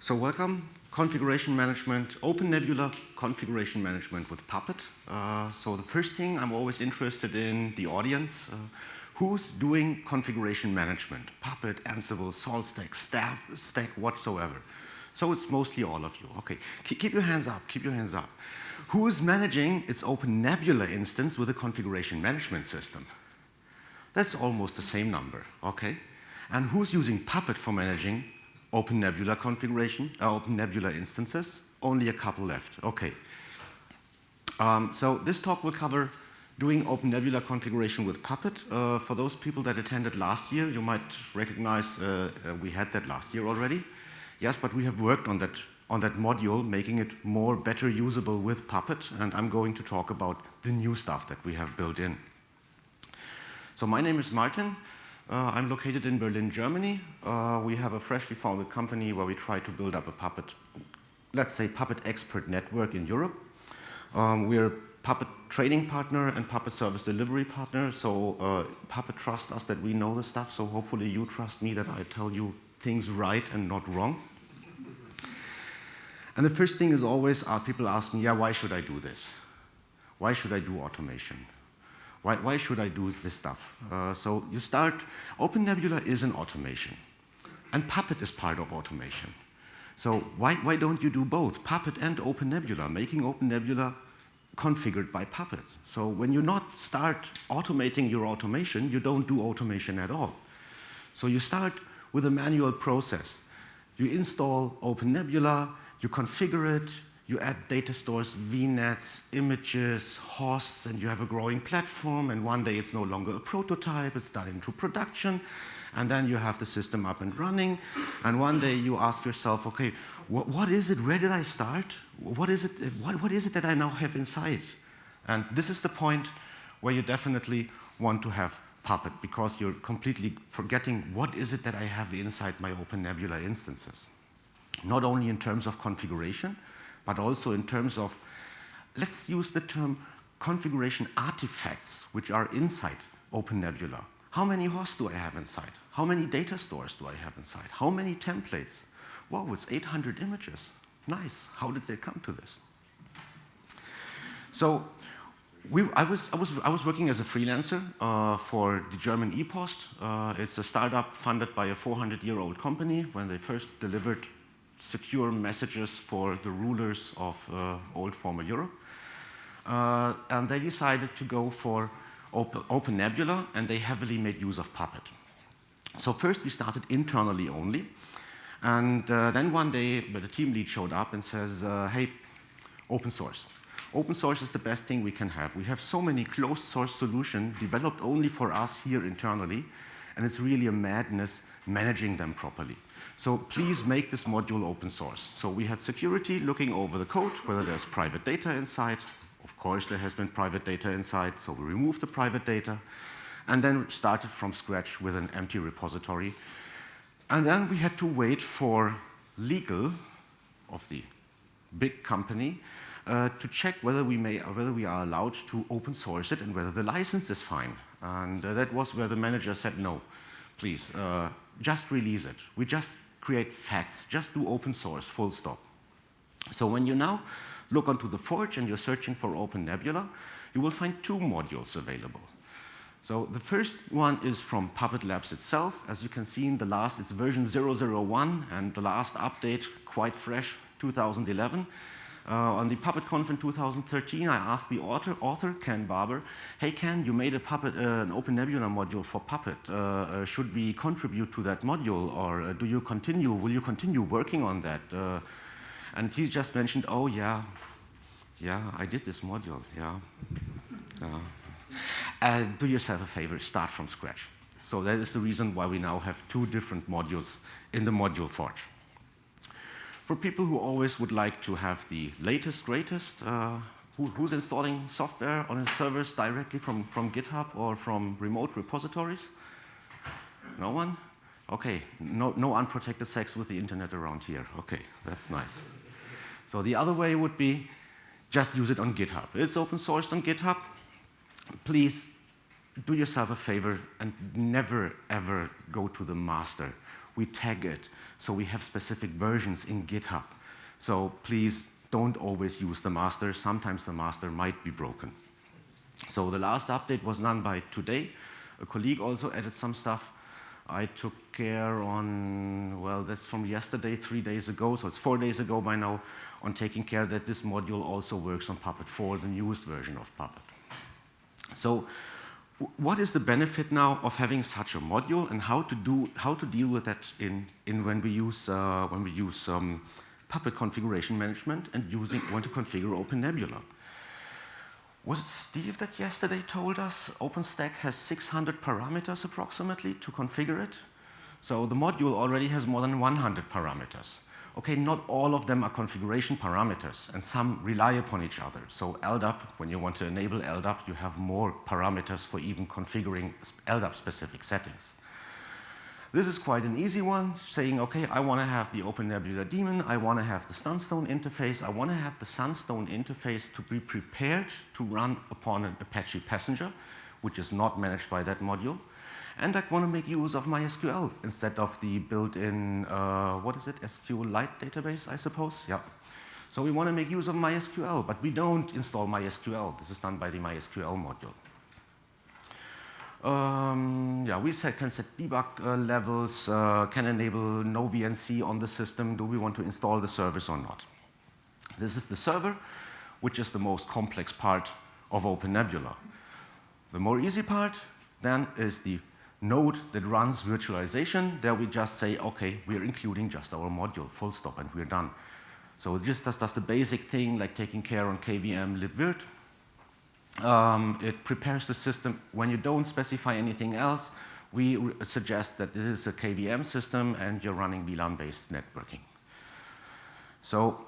So welcome, configuration management, OpenNebula configuration management with Puppet. So the first thing I'm always interested in the audience, who's doing configuration management? Puppet, Ansible, SaltStack, Stack, whatsoever. So it's mostly all of you. Okay, keep your hands up, keep your hands up. Who is managing its OpenNebula instance with a configuration management system? That's almost the same number, okay? And who's using Puppet for managing OpenNebula configuration, OpenNebula instances? Only a couple left, okay. So this talk will cover doing OpenNebula configuration with Puppet. For those people that attended last year, you might recognize we had that last year already. Yes, but we have worked on that module, making it better usable with Puppet, and I'm going to talk about the new stuff that we have built in. So my name is Martin. I'm located in Berlin, Germany. We have a freshly founded company where we try to build up a Puppet, let's say Puppet expert network in Europe. We're a Puppet training partner and Puppet service delivery partner, so Puppet trusts us that we know the stuff, so hopefully you trust me that I tell you things right and not wrong. And the first thing is always, people ask me, yeah, why should I do this? Why should I do automation? Why should I do this stuff? So you start, OpenNebula is an automation, and Puppet is part of automation. So why don't you do both, Puppet and OpenNebula, making OpenNebula configured by Puppet? So when you not start automating your automation, you don't do automation at all. So you start with a manual process. You install OpenNebula, you configure it, you add data stores, VNets, images, hosts, and you have a growing platform, and one day it's no longer a prototype, it's done into production, and then you have the system up and running, and one day you ask yourself, okay, what is it, where did I start? What is it that I now have inside? And this is the point where you definitely want to have Puppet, because you're completely forgetting what is it that I have inside my OpenNebula instances. Not only in terms of configuration, but also in terms of, let's use the term configuration artifacts which are inside OpenNebula. How many hosts do I have inside? How many data stores do I have inside? How many templates? Wow, it's 800 images. Nice. How did they come to this? So I was working as a freelancer for the German ePost. It's a startup funded by a 400-year-old company when they first delivered secure messages for the rulers of old former Europe. And they decided to go for OpenNebula, and they heavily made use of Puppet. So first we started internally only, and then one day the team lead showed up and says, hey, open source. Open source is the best thing we can have. We have so many closed source solutions developed only for us here internally, and it's really a madness managing them properly. So please make this module open source. So we had security looking over the code, whether there's private data inside. Of course, there has been private data inside, so we removed the private data, and then started from scratch with an empty repository. And then we had to wait for legal of the big company to check whether we are allowed to open source it and whether the license is fine. And that was where the manager said, no, please, just release it. We just create facts, just do open source, full stop. So when you now look onto the Forge and you're searching for OpenNebula, you will find two modules available. So the first one is from Puppet Labs itself. As you can see in the last, it's version 001, and the last update, quite fresh, 2011. On the PuppetConf in 2013, I asked the author, Ken Barber, hey Ken, you made an OpenNebula module for Puppet. Should we contribute to that module, or will you continue working on that? And he just mentioned, oh yeah, I did this module, yeah. Do yourself a favor, start from scratch. So that is the reason why we now have two different modules in the module Forge. For people who always would like to have the latest, greatest, who's installing software on his servers directly from GitHub or from remote repositories? No one? Okay, no unprotected sex with the internet around here. Okay, that's nice. So the other way would be just use it on GitHub. It's open sourced on GitHub. Please do yourself a favor and never ever go to the master we tag it. So we have specific versions in GitHub. So please don't always use the master. Sometimes the master might be broken. So the last update was done by today. A colleague also added some stuff. I took care on, well, that's from yesterday, 3 days ago, so it's 4 days ago by now, on taking care that this module also works on Puppet 4, the newest version of Puppet. So what is the benefit now of having such a module, and how to deal with that when we use Puppet configuration management and want to configure OpenNebula? Was it Steve that yesterday told us OpenStack has 600 parameters approximately to configure it? So the module already has more than 100 parameters. Okay, not all of them are configuration parameters, and some rely upon each other. So LDAP, when you want to enable LDAP, you have more parameters for even configuring LDAP-specific settings. This is quite an easy one, saying, okay, I want to have the OpenNebula Daemon, I want to have the Sunstone interface, I want to have the Sunstone interface to be prepared to run upon an Apache Passenger, which is not managed by that module. And I want to make use of MySQL instead of the built-in, what is it, SQLite database, I suppose? Yeah. So we want to make use of MySQL, but we don't install MySQL. This is done by the MySQL module. Yeah, we can set debug levels, can enable no VNC on the system. Do we want to install the service or not? This is the server, which is the most complex part of OpenNebula. The more easy part then is the node that runs virtualization. There we just say, okay, we're including just our module, full stop, and we're done. So it just does the basic thing like taking care on KVM libvirt. It prepares the system. When you don't specify anything else, we suggest that this is a KVM system and you're running VLAN-based networking. So,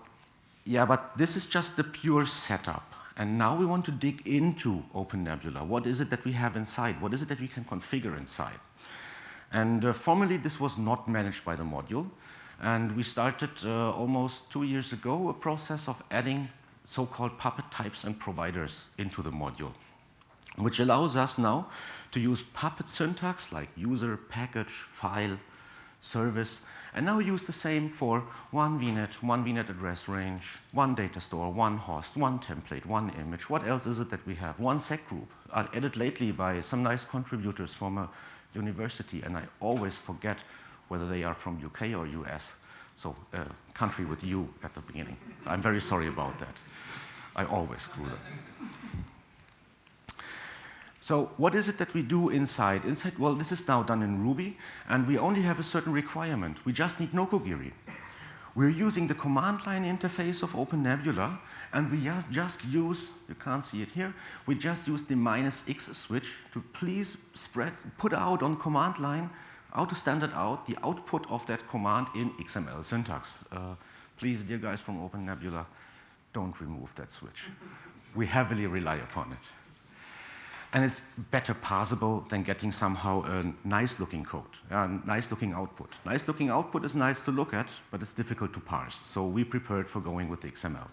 yeah, but this is just the pure setup. And now we want to dig into OpenNebula. What is it that we have inside? What is it that we can configure inside? And formerly, this was not managed by the module. And we started almost 2 years ago a process of adding so-called Puppet types and providers into the module, which allows us now to use Puppet syntax like user, package, file, service, and now use the same for one VNet address range, one data store, one host, one template, one image. What else is it that we have? One sec group, added lately by some nice contributors from a university, and I always forget whether they are from UK or US. So country with U at the beginning. I'm very sorry about that. I always screw them. So what is it that we do inside? Well, this is now done in Ruby, and we only have a certain requirement. We just need Nokogiri. We're using the command line interface of OpenNebula, and we just use, you can't see it here, we just use the -x switch to please put out on command line, auto standard out, the output of that command in XML syntax. Please, dear guys from OpenNebula, don't remove that switch. We heavily rely upon it. And it's better parsable than getting somehow a nice-looking code, a nice-looking output. Nice-looking output is nice to look at, but it's difficult to parse. So we prepared for going with the XML.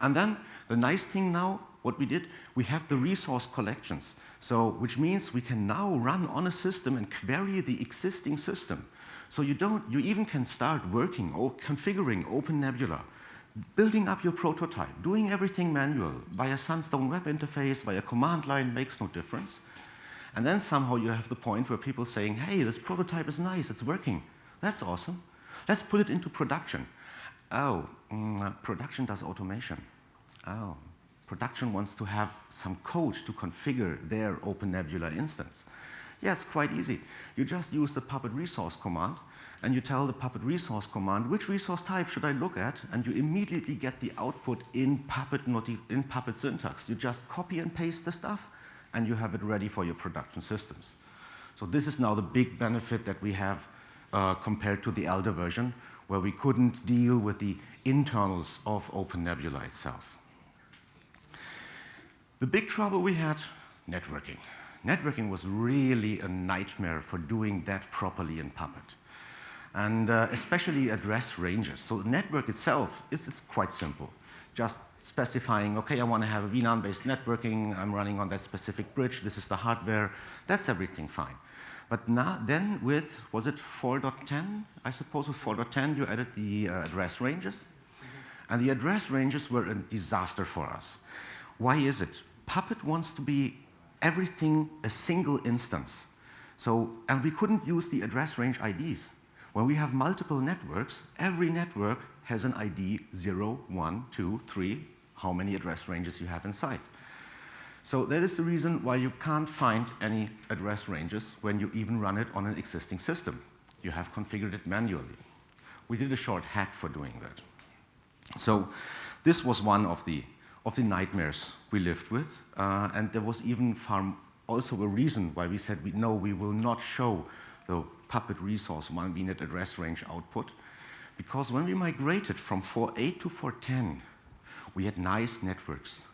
And then the nice thing now, what we did, we have the resource collections. So, which means we can now run on a system and query the existing system. So you even can start working or configuring OpenNebula, building up your prototype, doing everything manual, via Sunstone web interface, via command line, makes no difference. And then somehow you have the point where people saying, hey, this prototype is nice, it's working. That's awesome. Let's put it into production. Oh, production does automation. Oh, production wants to have some code to configure their OpenNebula instance. Yeah, it's quite easy. You just use the Puppet resource command, and you tell the Puppet resource command, which resource type should I look at? And you immediately get the output in Puppet syntax. You just copy and paste the stuff, and you have it ready for your production systems. So this is now the big benefit that we have compared to the elder version, where we couldn't deal with the internals of OpenNebula itself. The big trouble we had, networking. Networking was really a nightmare for doing that properly in Puppet. And especially address ranges. So the network itself is quite simple. Just specifying, okay, I want to have a VLAN-based networking, I'm running on that specific bridge, this is the hardware, that's everything fine. But now, then with, was it 4.10? I suppose with 4.10 you added the address ranges. And the address ranges were a disaster for us. Why is it? Puppet wants to be everything a single instance. So, and we couldn't use the address range IDs. When we have multiple networks, every network has an ID 0, 1, 2, 3, how many address ranges you have inside. So that is the reason why you can't find any address ranges when you even run it on an existing system. You have configured it manually. We did a short hack for doing that. So this was one of the nightmares we lived with, and there was even also a reason why we said we will not show the Puppet resource 1 VNet address range output, because when we migrated from 4.8 to 4.10, we had nice networks,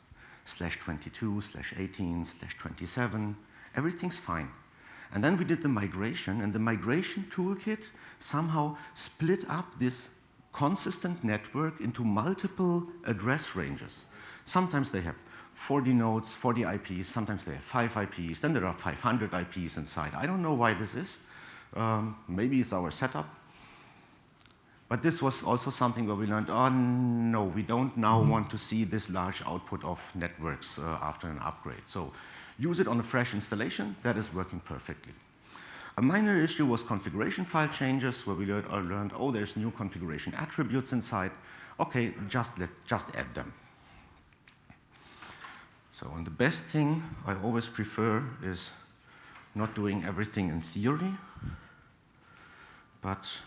/22, /18, /27, everything's fine. And then we did the migration, and the migration toolkit somehow split up this consistent network into multiple address ranges. Sometimes they have 40 nodes, 40 IPs, sometimes they have 5 IPs, then there are 500 IPs inside. I don't know why this is. Maybe it's our setup. But this was also something where we learned, oh no, we don't now want to see this large output of networks after an upgrade. So use it on a fresh installation, that is working perfectly. A minor issue was configuration file changes, where we learned, oh, there's new configuration attributes inside. Okay, just add them. So, and the best thing I always prefer is not doing everything in theory, but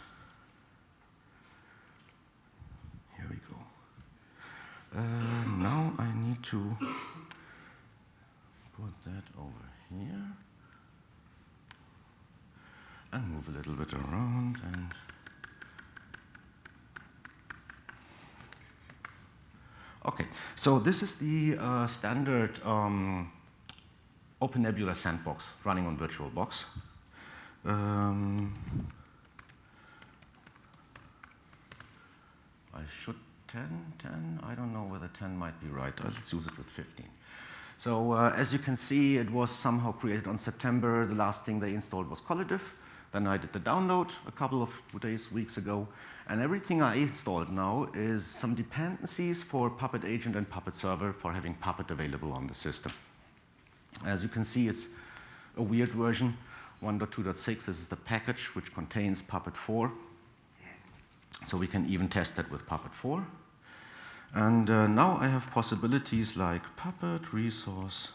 here we go. Now I need to put that over here and move a little bit around and okay, so this is the standard OpenNebula sandbox running on VirtualBox. I should 10, I don't know whether 10 might be right. Let's use it with 15. So as you can see, it was somehow created on September. The last thing they installed was Collidiv. Then I did the download a couple of weeks ago. And everything I installed now is some dependencies for Puppet Agent and Puppet Server for having Puppet available on the system. As you can see, it's a weird version, 1.2.6. This is the package which contains Puppet 4. So we can even test that with Puppet 4. And now I have possibilities like Puppet resource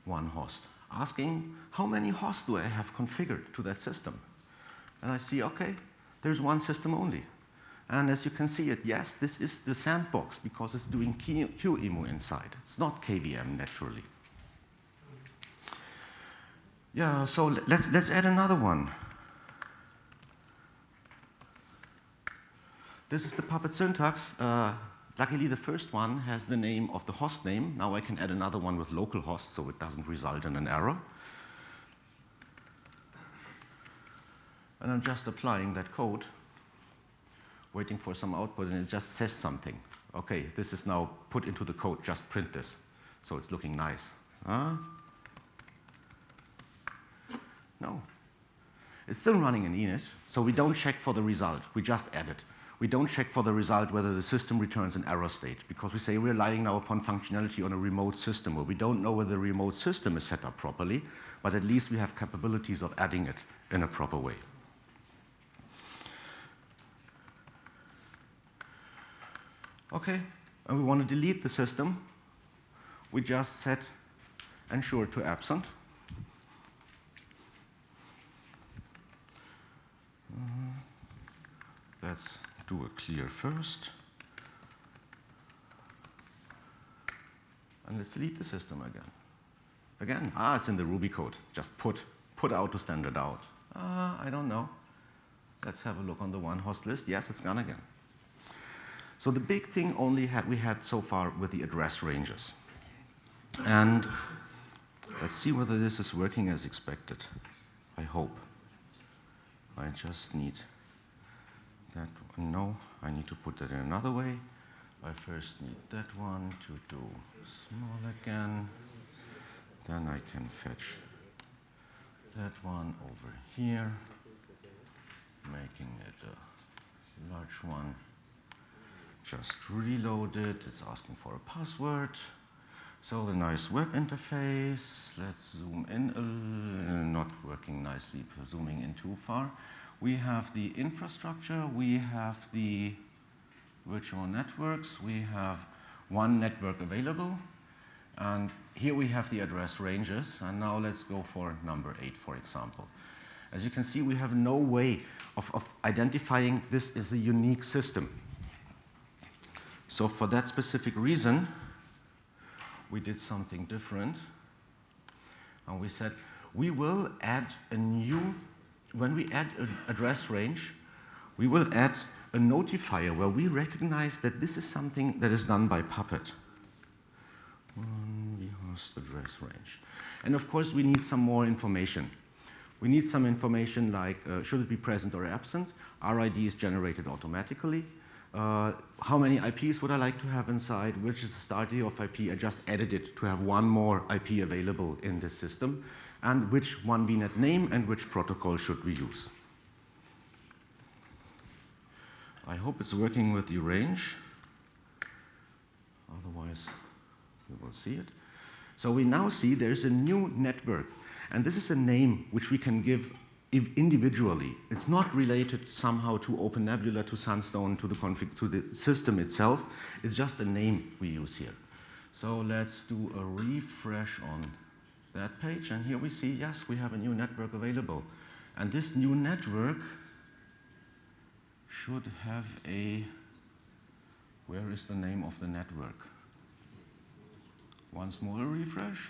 1 host, asking how many hosts do I have configured to that system. And I see, okay, there's one system only. And as you can see, yes, this is the sandbox because it's doing QEMU inside. It's not KVM naturally. Yeah, so let's add another one. This is the Puppet syntax. Luckily, the first one has the name of the host name. Now I can add another one with localhost, so it doesn't result in an error. And I'm just applying that code, waiting for some output, and it just says something. Okay, this is now put into the code, just print this. So it's looking nice. No. It's still running in init, so we don't check for the result. We just add it. We don't check for the result whether the system returns an error state, because we say we're relying now upon functionality on a remote system where we don't know whether the remote system is set up properly, but at least we have capabilities of adding it in a proper way. Okay, and we want to delete the system. We just set ensure to absent. Let's do a clear first. And let's delete the system again. Again, it's in the Ruby code. Just put out to standard out. I don't know. Let's have a look on the one host list. Yes, it's gone again. So the big thing we had so far with the address ranges. And let's see whether this is working as expected. I hope. I just need that one. No, I need to put that in another way. I first need that one to do small again. Then I can fetch that one over here, making it a large one. Just reload it. It's asking for a password. So the nice web interface. Let's zoom in. Not working nicely, zooming in too far. We have the infrastructure. We have the virtual networks. We have one network available. And here we have the address ranges. And now let's go for number 8, for example. As you can see, we have no way of identifying this as a unique system. So for that specific reason, we did something different. And we said, we will add a new, when we add an address range, we will add a notifier where we recognize that this is something that is done by Puppet. The host address range. And of course, we need some more information. We need some information like, should it be present or absent? RID is generated automatically. How many IPs would I like to have inside? Which is the start of IP? I just added it to have one more IP available in this system. And which one VNet name and which protocol should we use? I hope it's working with the range. Otherwise, we will see it. So we now see there's a new network. And this is a name which we can give individually. It's not related somehow to OpenNebula, to Sunstone, to the system itself. It's just a name we use here. So let's do a refresh on that page. And here we see, yes, we have a new network available. And this new network should have a, where is the name of the network? Once more a refresh.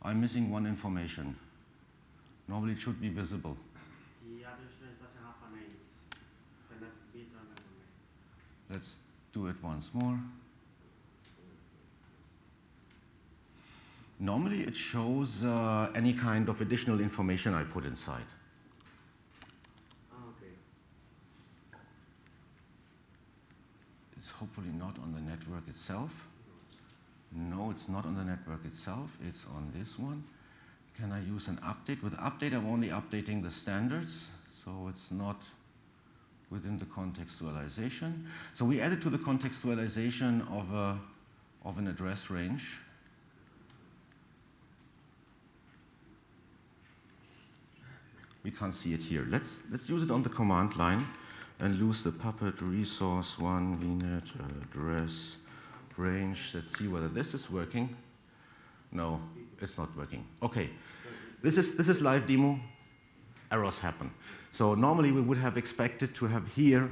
I'm missing one information. Normally it should be visible. The address range doesn't have a name. Cannot be done as a name. Let's do it once more. Normally it shows any kind of additional information I put inside. Okay. It's hopefully not on the network itself. No, it's not on the network itself. It's on this one. Can I use an update? With update, I'm only updating the standards, so it's not within the contextualization. So we added to the contextualization of an address range. We can't see it here. Let's use it on the command line and use the Puppet resource 1 VNet address range. Let's see whether this is working. No, it's not working. Okay, this is live demo. Errors happen. So normally we would have expected to have here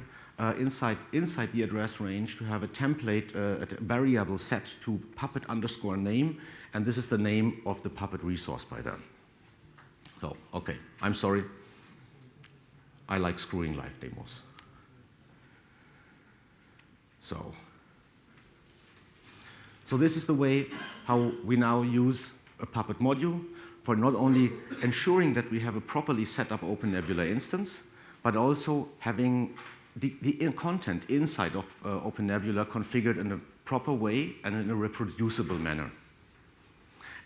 inside the address range to have a template, a variable set to Puppet underscore name, and this is the name of the Puppet resource by then. So, okay, I'm sorry. I like screwing live demos. So this is the way how we now use a Puppet module for not only ensuring that we have a properly set up OpenNebula instance, but also having the content inside of OpenNebula configured in a proper way and in a reproducible manner.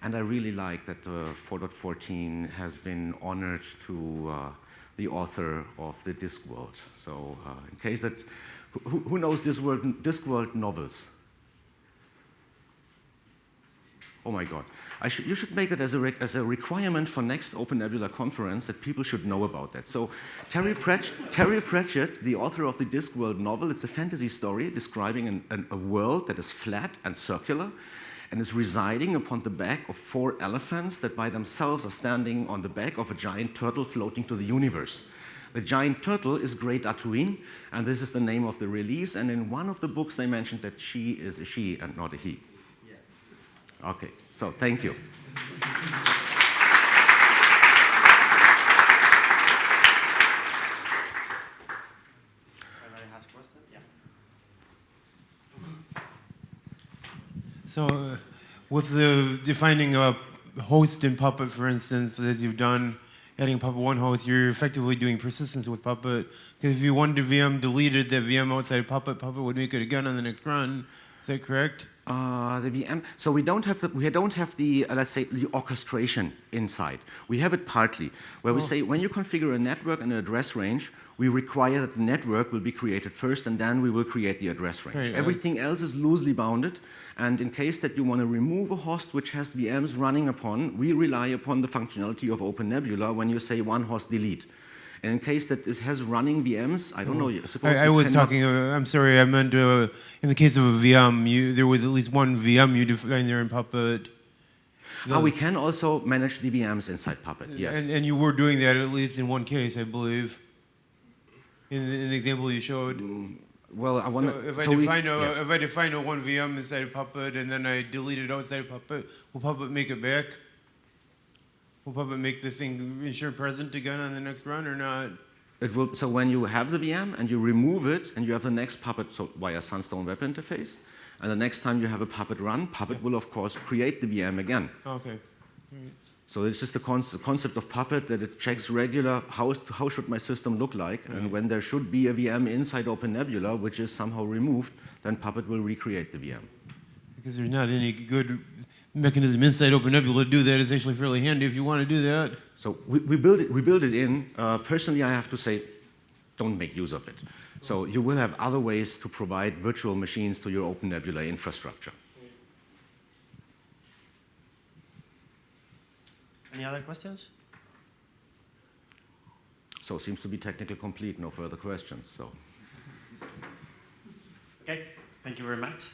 And I really like that 4.14 has been honored to the author of the Discworld. So in case that, who knows Discworld novels? Oh my God. You should make it as a requirement for next OpenNebula conference that people should know about that. So Terry Pratchett, the author of the Discworld novel, it's a fantasy story describing a world that is flat and circular and is residing upon the back of 4 elephants that by themselves are standing on the back of a giant turtle floating to the universe. The giant turtle is Great Atuin, and this is the name of the release. And in one of the books, they mentioned that she is a she and not a he. Okay, so thank you. Anybody has questions? Yeah. So with the defining a host in Puppet, for instance, as you've done, adding Puppet 1 host, you're effectively doing persistence with Puppet. Because if you wanted a VM deleted that VM outside Puppet, Puppet would make it again on the next run. Is that correct? The VM. So we don't have the let's say the orchestration inside. We have it partly where we say when you configure a network and an address range, we require that the network will be created first, and then we will create the address range. Right, Everything else is loosely bounded, and in case that you want to remove a host which has VMs running upon, we rely upon the functionality of OpenNebula when you say one host delete. And in case that this has running VMs, I don't know. I was talking. I'm sorry. I meant in the case of a VM, there was at least one VM you defined there in Puppet. We can also manage the VMs inside Puppet. Yes. And you were doing that at least in one case, I believe. In the example you showed. Well, I want So to. if I define a one VM inside of Puppet and then I delete it outside of Puppet, will Puppet make it back? Will Puppet make the thing ensure present again on the next run or not? It will. So when you have the VM and you remove it and you have the next Puppet via Sunstone Web Interface, and the next time you have a Puppet run, Puppet will of course create the VM again. Okay. So it's just the concept of Puppet that it checks regular how should my system look like, and when there should be a VM inside OpenNebula which is somehow removed, then Puppet will recreate the VM. Because there's not any good mechanism inside OpenNebula to do that. It's actually fairly handy if you want to do that. So we build it in. Personally, I have to say, don't make use of it. So you will have other ways to provide virtual machines to your OpenNebula infrastructure. Any other questions? So it seems to be technically complete. No further questions. So. Okay, thank you very much.